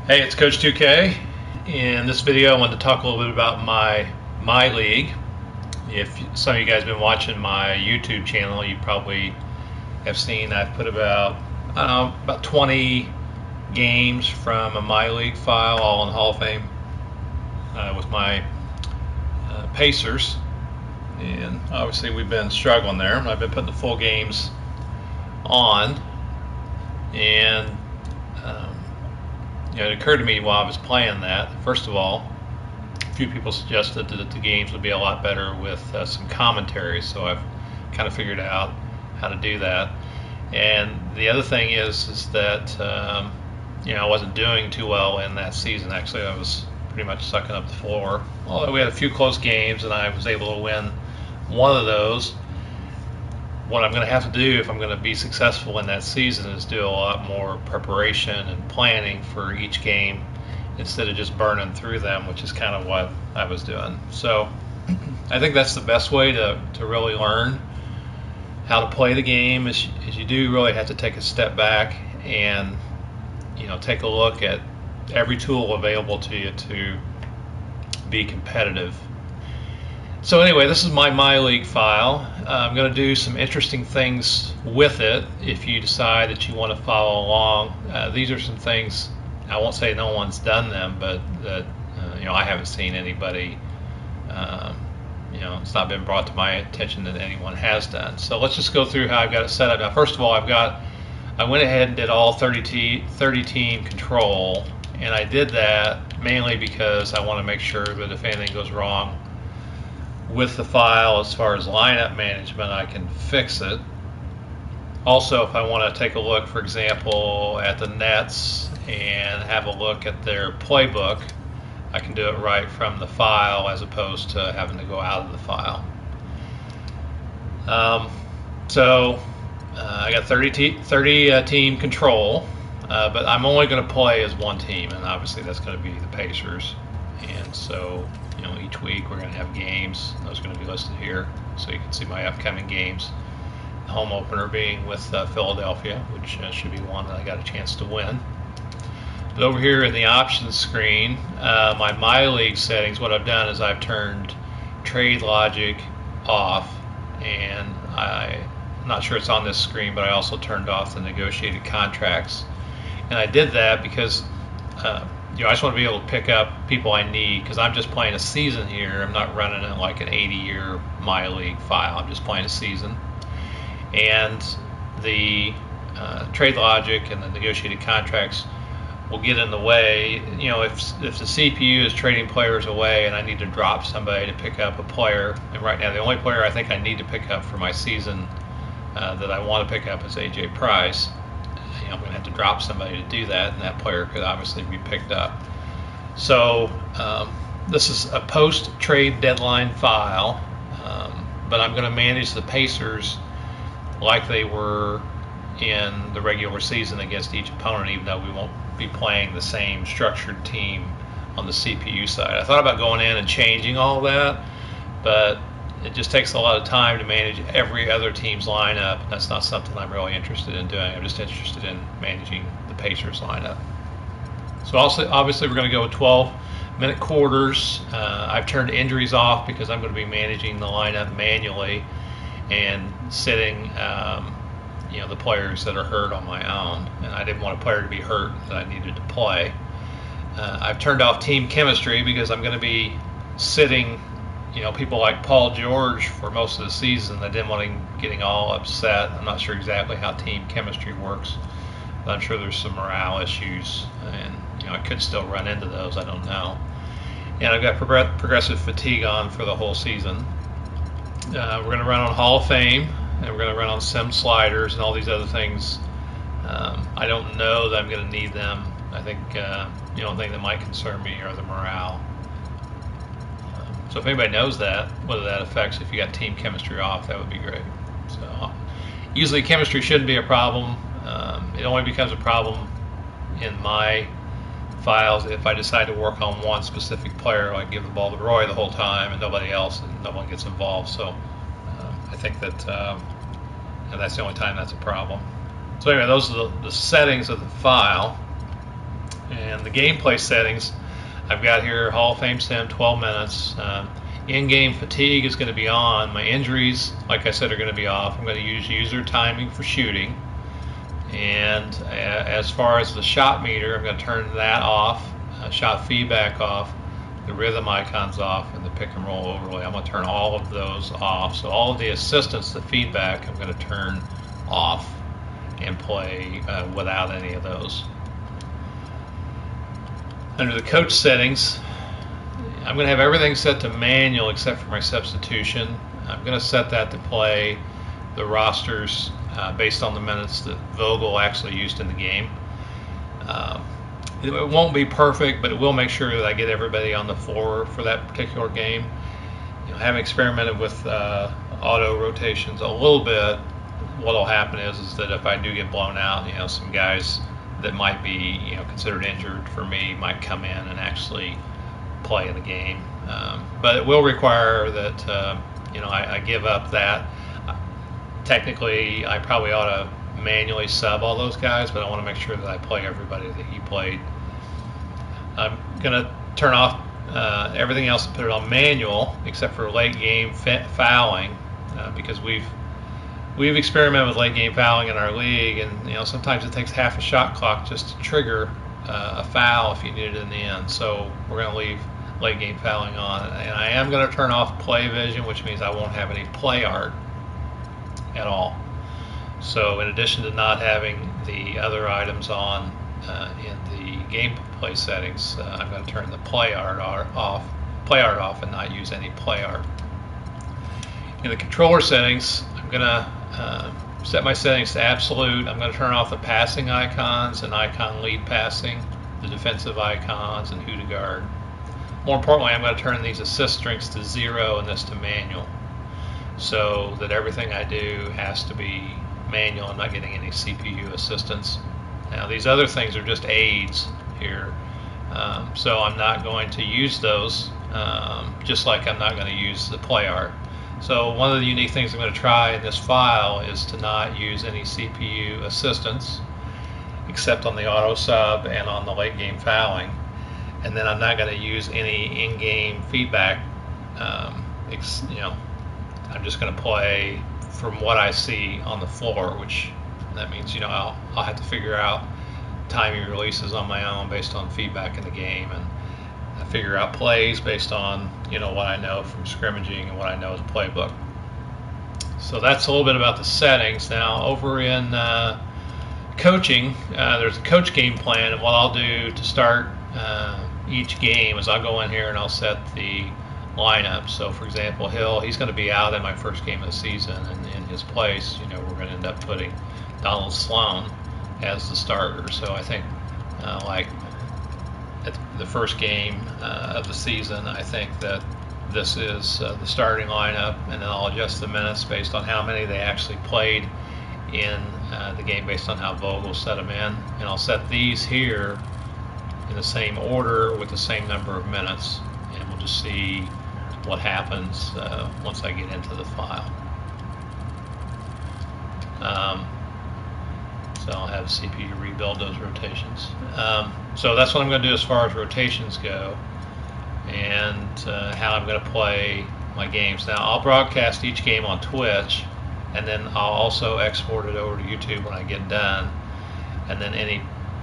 Hey, it's Coach 2K. In this video, I wanted to talk a little bit about my MyLeague. If some of you guys have been watching my YouTube channel, you probably have seen I've put about 20 games from a MyLeague file, all in Hall of Fame, with my Pacers. And obviously, we've been struggling there. I've been putting the full games on, and it occurred to me while I was playing that, first of all, a few people suggested that the games would be a lot better with some commentary, so I've kind of figured out how to do that. And the other thing is that I wasn't doing too well in that season. Actually, I was pretty much sucking up the floor. Although we had a few close games, and I was able to win one of those. What I'm going to have to do if I'm going to be successful in that season is do a lot more preparation and planning for each game instead of just burning through them, which is kind of what I was doing. So I think that's the best way to really learn how to play the game is you do really have to take a step back and take a look at every tool available to you to be competitive. So anyway, this is my MyLeague file. I'm going to do some interesting things with it if you decide that you want to follow along. These are some things, I won't say no one's done them, but that I haven't seen anybody, it's not been brought to my attention that anyone has done. So let's just go through how I've got it set up. Now, first of all, I went ahead and did all 30 team control, and I did that mainly because I want to make sure that if anything goes wrong with the file as far as lineup management, I can fix it. Also, if I want to take a look, for example, at the Nets and have a look at their playbook, I can do it right from the file as opposed to having to go out of the file. I got 30 team control, but I'm only going to play as one team, and obviously that's going to be the Pacers. And so each week we're going to have games. Those are going to be listed here, so you can see my upcoming games. The home opener being with Philadelphia, which should be one that I got a chance to win. But over here in the options screen, my MyLeague settings, what I've done is I've turned trade logic off, and I'm not sure it's on this screen, but I also turned off the negotiated contracts. And I did that because I just want to be able to pick up people I need, because I'm just playing a season here. I'm not running it like an 80-year MyLeague file. I'm just playing a season. And the trade logic and the negotiated contracts will get in the way. If the CPU is trading players away and I need to drop somebody to pick up a player, and right now the only player I think I need to pick up for my season that I want to pick up is AJ Price. I'm going to have to drop somebody to do that, and that player could obviously be picked up. So this is a post-trade deadline file, but I'm going to manage the Pacers like they were in the regular season against each opponent, even though we won't be playing the same structured team on the CPU side. I thought about going in and changing all that, but it just takes a lot of time to manage every other team's lineup. That's not something I'm really interested in doing. I'm just interested in managing the Pacers lineup. So also, obviously we're going to go with 12-minute quarters. I've turned injuries off because I'm going to be managing the lineup manually and sitting the players that are hurt on my own. And I didn't want a player to be hurt that I needed to play. I've turned off team chemistry because I'm going to be sitting people like Paul George for most of the season. I didn't want him getting all upset. I'm not sure exactly how team chemistry works, but I'm sure there's some morale issues, and I could still run into those. I don't know. And I've got progressive fatigue on for the whole season. We're going to run on Hall of Fame, and we're going to run on sim sliders and all these other things. I don't know that I'm going to need them. I think the only thing that might concern me are the morale. So if anybody knows that, whether that affects if you got team chemistry off, that would be great. So usually chemistry shouldn't be a problem. It only becomes a problem in my files if I decide to work on one specific player, like give the ball to Roy the whole time and nobody else, and no one gets involved. So I think that that's the only time that's a problem. So anyway, those are the settings of the file. And the gameplay settings, I've got here Hall of Fame sim, 12 minutes. In-game fatigue is going to be on. My injuries, like I said, are going to be off. I'm going to use user timing for shooting. And as far as the shot meter, I'm going to turn that off, shot feedback off, the rhythm icons off, and the pick and roll overlay. I'm going to turn all of those off. So all of the assistance, the feedback, I'm going to turn off and play without any of those. Under the coach settings, I'm going to have everything set to manual except for my substitution. I'm going to set that to play the rosters based on the minutes that Vogel actually used in the game. It won't be perfect, but it will make sure that I get everybody on the floor for that particular game. Having experimented with auto rotations a little bit, what will happen is that if I do get blown out, some guys that might be considered injured for me might come in and actually play in the game. But it will require that I give up that. Technically, I probably ought to manually sub all those guys, but I want to make sure that I play everybody that he played. I'm going to turn off everything else and put it on manual except for late game fouling because we've experimented with late game fouling in our league, and sometimes it takes half a shot clock just to trigger a foul if you need it in the end. So we're going to leave late game fouling on, and I am going to turn off play vision, which means I won't have any play art at all. So in addition to not having the other items on in the gameplay settings, I'm going to turn the play art off and not use any play art. In the controller settings, I'm going to set my settings to absolute. I'm going to turn off the passing icons and icon lead passing, the defensive icons, and who to guard. More importantly, I'm going to turn these assist strengths to 0 and this to manual, so that everything I do has to be manual. I'm not getting any CPU assistance. Now these other things are just aids here, so I'm not going to use those, just like I'm not going to use the play art. So one of the unique things I'm going to try in this file is to not use any CPU assistance except on the auto sub and on the late game fouling, and then I'm not going to use any in-game feedback. I'm just going to play from what I see on the floor, which that means I'll have to figure out timing releases on my own based on feedback in the game, and figure out plays based on what I know from scrimmaging and what I know as a playbook. So that's a little bit about the settings. Now over in coaching, there's a coach game plan, and what I'll do to start each game is I'll go in here and I'll set the lineup. So for example, he's going to be out in my first game of the season, and in his place, we're going to end up putting Donald Sloan as the starter. So I think like at the first game of the season, I think that this is the starting lineup, and then I'll adjust the minutes based on how many they actually played in the game based on how Vogel set them in, and I'll set these here in the same order with the same number of minutes, and we'll just see what happens once I get into the file. So I'll have CPU rebuild those rotations. So that's what I'm going to do as far as rotations go, and how I'm going to play my games. Now I'll broadcast each game on Twitch, and then I'll also export it over to YouTube when I get done, and then any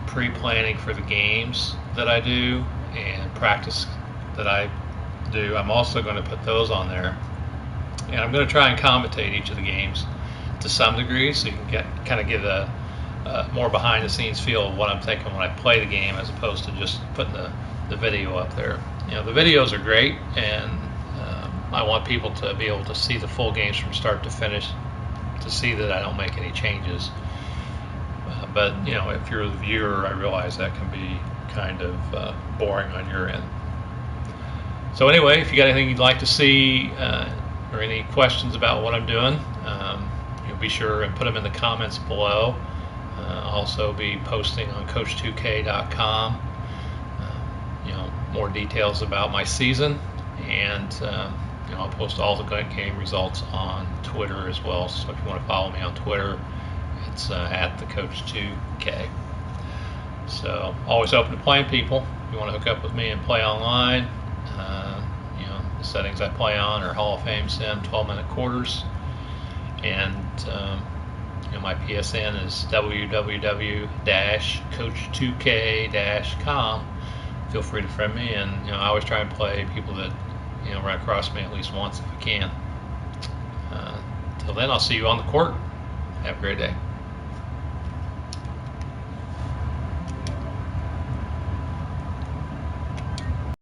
pre-planning for the games that I do and practice that I do, I'm also going to put those on there, and I'm going to try and commentate each of the games to some degree, so you can kind of get a more behind the scenes feel of what I'm thinking when I play the game, as opposed to just putting the video up there. The videos are great, and I want people to be able to see the full games from start to finish, to see that I don't make any changes. But if you're the viewer, I realize that can be kind of boring on your end. So anyway, if you got anything you'd like to see or any questions about what I'm doing, you'll be sure and put them in the comments below. I'll also be posting on Coach2K.com more details about my season, and I'll post all the game results on Twitter as well. So if you want to follow me on Twitter, it's at the Coach2K. So always open to playing people. If you want to hook up with me and play online, the settings I play on are Hall of Fame Sim 12-minute quarters, and my PSN is www-coach2k-com. Feel free to friend me, and I always try and play people that run across me at least once if I can. Till then, I'll see you on the court. Have a great day.